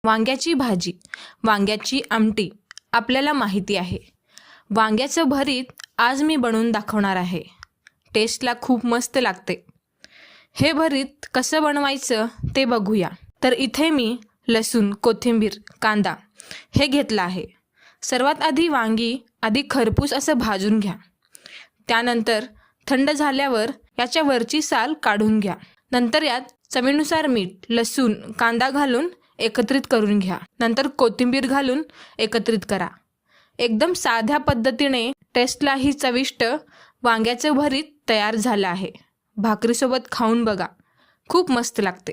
वांग्याची भाजी, वांग्याची आमटी आपल्याला माहिती आहे. वांग्याचं भरीत आज मी बनवून दाखवणार आहे. टेस्टला खूप मस्त लागते. हे भरीत कसं बनवायचं ते बघूया. तर इथे मी लसूण, कोथिंबीर, कांदा हे घेतलं आहे. सर्वात आधी वांगी खरपूस असं भाजून घ्या. त्यानंतर थंड झाल्यावर याच्या वरची साल काढून घ्या. नंतर यात चवीनुसार मीठ, लसूण, कांदा घालून एकत्रित करून घ्या. नंतर कोथिंबीर घालून एकत्रित करा. एकदम साध्या पद्धतीने टेस्टलाही चविष्ट वांग्याचं भरीत तयार झालं आहे. भाकरीसोबत खाऊन बघा, खूप मस्त लागते.